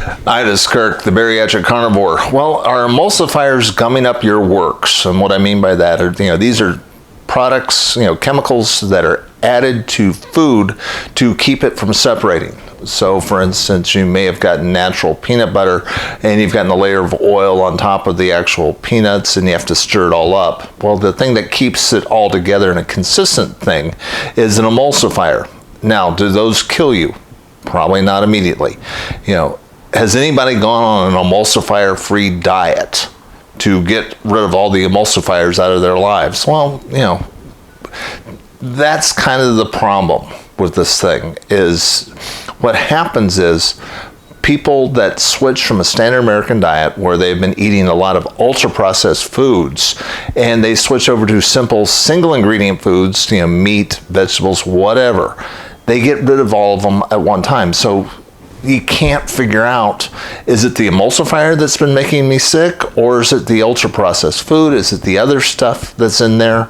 Hi, this is Kirk, the bariatric carnivore. Well, are emulsifiers gumming up your works? And what I mean by that are, these are products, chemicals that are added to food to keep it from separating. So, for instance, you may have gotten natural peanut butter and you've gotten a layer of oil on top of the actual peanuts and you have to stir it all up. Well, the thing that keeps it all together in a consistent thing is an emulsifier. Now, do those kill you? Probably not immediately. Has anybody gone on an emulsifier-free diet to get rid of all the emulsifiers out of their lives? Well, that's kind of the problem with this thing. Is what happens is people that switch from a standard American diet where they've been eating a lot of ultra-processed foods and they switch over to simple single-ingredient foods, meat, vegetables, whatever, they get rid of all of them at one time. So you can't figure out, is it the emulsifier that's been making me sick, or is it the ultra processed food? Is it the other stuff that's in there?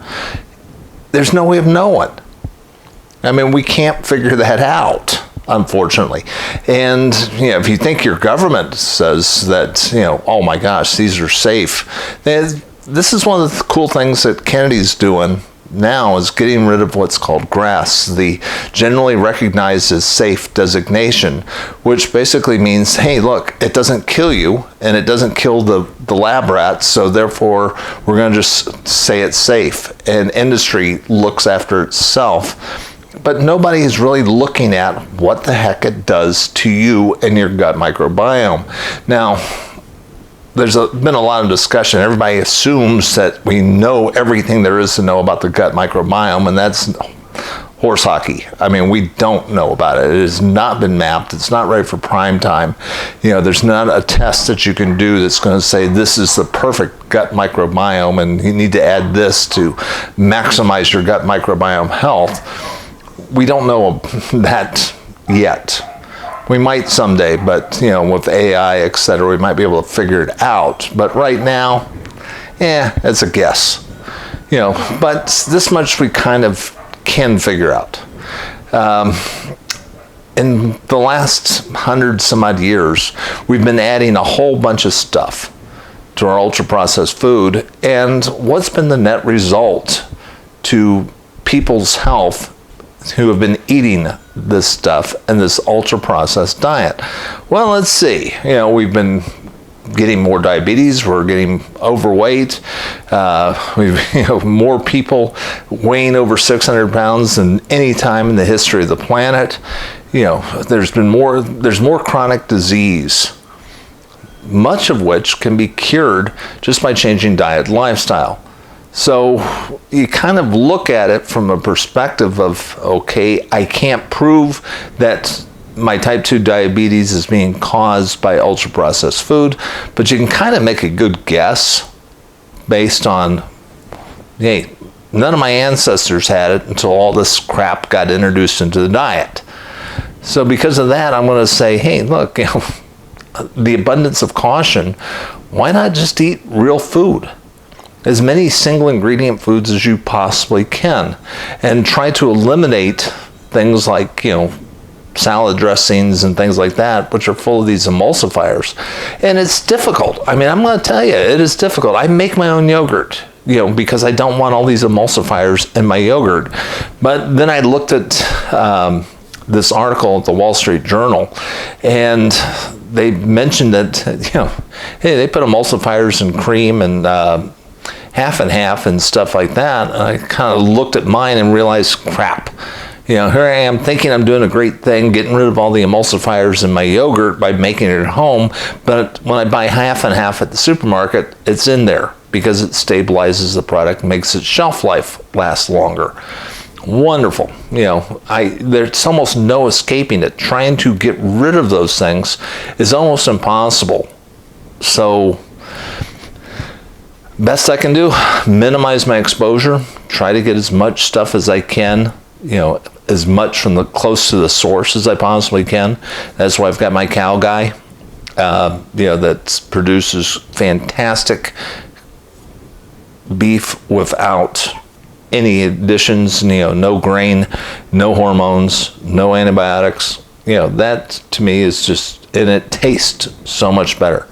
There's no way of knowing. I mean, we can't figure that out, unfortunately. And if you think your government says that, oh my gosh, these are safe, this is one of the cool things that Kennedy's doing now, is getting rid of what's called GRAS, the generally recognized as safe designation, which basically means, hey, look, it doesn't kill you and it doesn't kill the lab rats, so therefore we're going to just say it's safe. And industry looks after itself, but nobody is really looking at what the heck it does to you and your gut microbiome. Now, there's been a lot of discussion. Everybody assumes that we know everything there is to know about the gut microbiome, and that's horse hockey. I mean, we don't know about it. It has not been mapped. It's not ready for prime time. There's not a test that you can do that's going to say this is the perfect gut microbiome and you need to add this to maximize your gut microbiome health. We don't know that yet. We might someday, but with AI, etc., we might be able to figure it out. But right now, it's a guess. But this much we kind of can figure out. In the last 100 some odd years, we've been adding a whole bunch of stuff to our ultra-processed food. And what's been the net result to people's health who have been eating this stuff and this ultra-processed diet? Well, let's see. We've been getting more diabetes. We're getting overweight. We've more people weighing over 600 pounds than any time in the history of the planet. There's more chronic disease, much of which can be cured just by changing diet and lifestyle. So you kind of look at it from a perspective of, okay, I can't prove that my type 2 diabetes is being caused by ultra-processed food, but you can kind of make a good guess based on, hey, none of my ancestors had it until all this crap got introduced into the diet. So because of that, I'm going to say, hey, look, the abundance of caution, why not just eat real food? As many single ingredient foods as you possibly can, and try to eliminate things like, salad dressings and things like that, which are full of these emulsifiers. And it's difficult. I mean, I'm going to tell you, it is difficult. I make my own yogurt, because I don't want all these emulsifiers in my yogurt. But then I looked at this article at the Wall Street Journal, and they mentioned that, hey, they put emulsifiers in cream and half and half and stuff like that. And I kind of looked at mine and realized, crap. Here I am thinking I'm doing a great thing, getting rid of all the emulsifiers in my yogurt by making it at home. But when I buy half and half at the supermarket, it's in there because it stabilizes the product, makes its shelf life last longer. Wonderful. There's almost no escaping it. Trying to get rid of those things is almost impossible. So, best I can do, minimize my exposure, try to get as much stuff as I can, as much from the close to the source as I possibly can. That's why I've got my cow guy, that produces fantastic beef without any additions, no grain, no hormones, no antibiotics. That to me is just and it tastes so much better.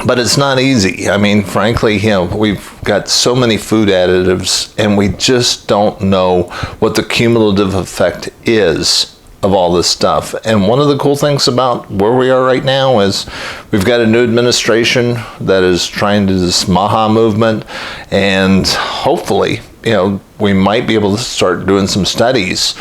But it's not easy. I mean, frankly, we've got so many food additives, and we just don't know what the cumulative effect is of all this stuff. And one of the cool things about where we are right now is we've got a new administration that is trying to do this MAHA movement, and hopefully, we might be able to start doing some studies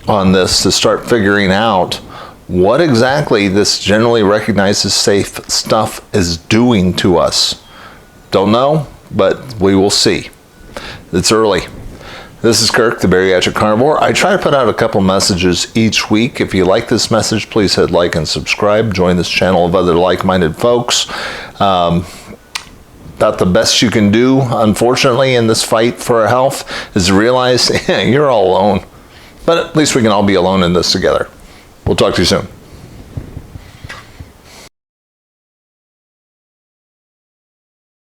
on this to start figuring out what exactly this generally recognized as safe stuff is doing to us. Don't know, but we will see. It's early. This is Kirk, the Bariatric Carnivore. I try to put out a couple messages each week. If you like this message, please hit like and subscribe. Join this channel of other like-minded folks. About the best you can do, unfortunately, in this fight for our health is to realize you're all alone. But at least we can all be alone in this together. We'll talk to you soon.